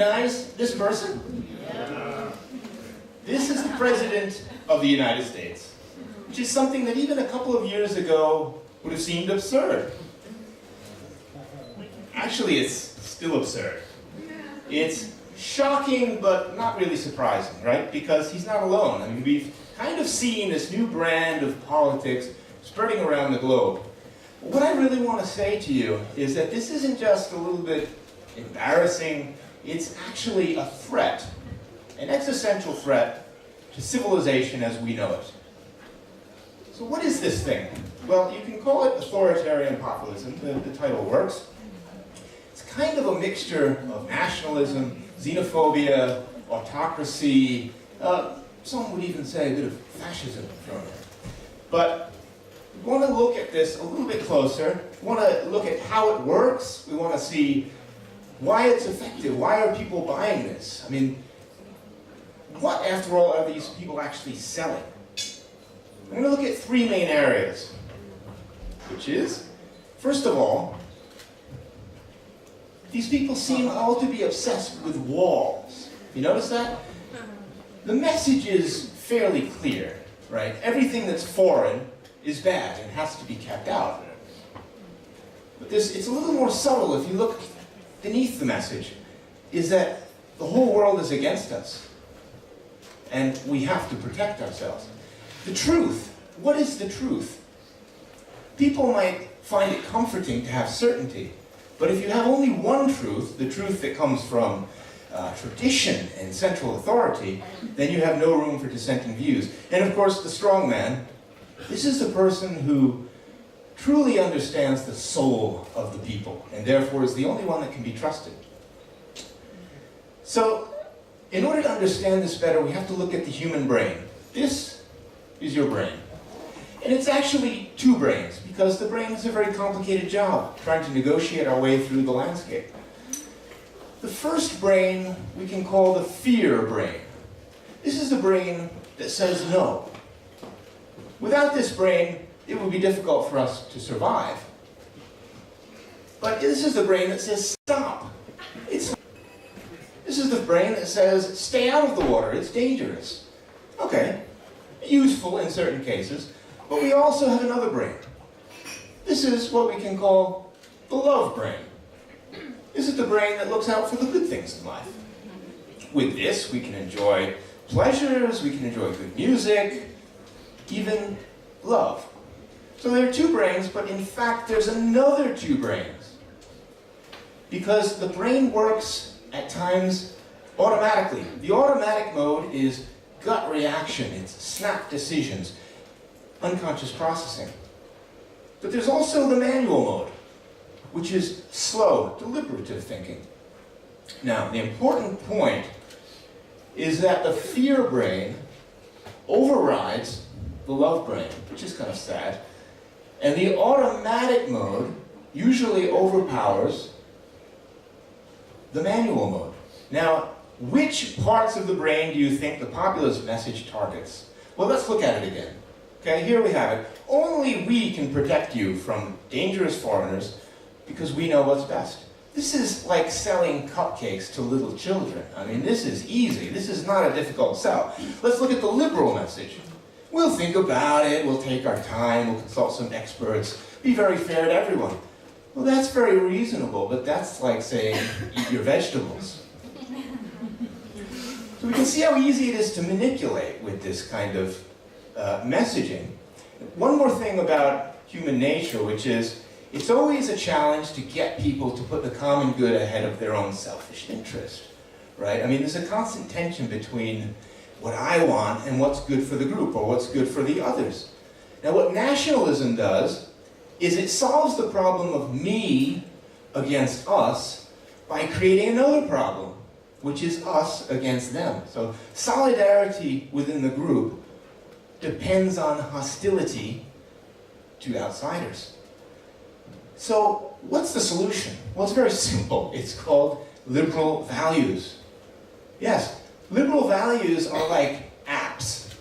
recognize this person? Yeah. This is the President of the United States, which is something that even a couple of years ago would have seemed absurd. Actually, it's still absurd. It's shocking, but not really surprising, right? Because he's not alone. I mean, we've kind of seen this new brand of politics spreading around the globe. What I really want to say to you is that this isn't just a little bit embarrassing, it's actually a threat, an existential threat to civilization as we know it. So what is this thing? Well, you can call it authoritarian populism, the title works. It's kind of a mixture of nationalism, xenophobia, autocracy, some would even say a bit of fascism thrown in. But we want to look at this a little bit closer. We want to look at how it works. We want to see why it's effective. Why are people buying this? I mean, what, after all, are these people actually selling? I'm going to look at three main areas, which is, first of all, these people seem all to be obsessed with walls. You notice that? The message is fairly clear, right? Everything that's foreign is bad and has to be kept out. But it's a little more subtle if you look beneath the message, is that the whole world is against us, and we have to protect ourselves. The truth, what is the truth? People might find it comforting to have certainty, but if you have only one truth, the truth that comes from tradition and central authority, then you have no room for dissenting views. And of course, the strong man, this is the person who truly understands the soul of the people, and therefore is the only one that can be trusted. So, in order to understand this better, we have to look at the human brain. This is your brain. And it's actually two brains, because the brain is a very complicated job, trying to negotiate our way through the landscape. The first brain we can call the fear brain. This is the brain that says no. Without this brain, it would be difficult for us to survive. But this is the brain that says stop. This is the brain that says stay out of the water, it's dangerous. Okay, useful in certain cases, but we also have another brain. This is what we can call the love brain. This is the brain that looks out for the good things in life. With this, we can enjoy pleasures, we can enjoy good music, even love. So there are two brains, but in fact there's another two brains. Because the brain works at times automatically. The automatic mode is gut reaction, it's snap decisions, unconscious processing. But there's also the manual mode, which is slow, deliberative thinking. Now, the important point is that the fear brain overrides the love brain, which is kind of sad, and the automatic mode usually overpowers the manual mode. Now, which parts of the brain do you think the populist message targets? Well, let's look at it again. Okay, here we have it. Only we can protect you from dangerous foreigners because we know what's best. This is like selling cupcakes to little children. I mean, this is easy. This is not a difficult sell. Let's look at the liberal message. We'll think about it, we'll take our time, we'll consult some experts, be very fair to everyone. Well, that's very reasonable, but that's like saying, eat your vegetables. So we can see how easy it is to manipulate with this kind of messaging. One more thing about human nature, which is, it's always a challenge to get people to put the common good ahead of their own selfish interest, right? I mean, there's a constant tension between what I want and what's good for the group, or what's good for the others. Now, what nationalism does is it solves the problem of me against us by creating another problem, which is us against them. So solidarity within the group depends on hostility to outsiders. So what's the solution? Well, it's very simple. It's called liberal values. Yes, liberal values are like apps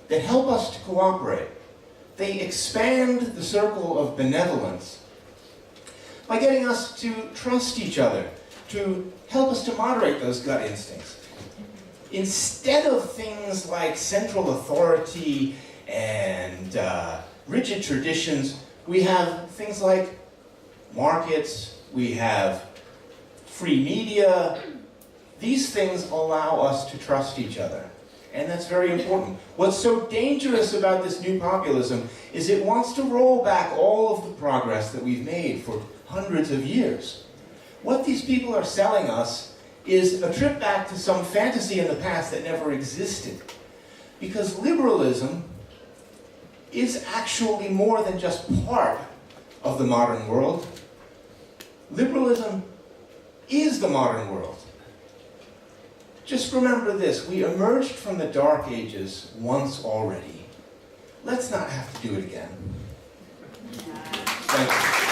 that help us to cooperate. They expand the circle of benevolence by getting us to trust each other, to help us to moderate those gut instincts. Instead of things like central authority and rigid traditions, we have things like markets, we have free media. These things allow us to trust each other. And that's very important. What's so dangerous about this new populism is it wants to roll back all of the progress that we've made for hundreds of years. What these people are selling us is a trip back to some fantasy in the past that never existed. Because liberalism is actually more than just part of the modern world. Liberalism is the modern world. Just remember this, we emerged from the Dark Ages once already. Let's not have to do it again. Thank you.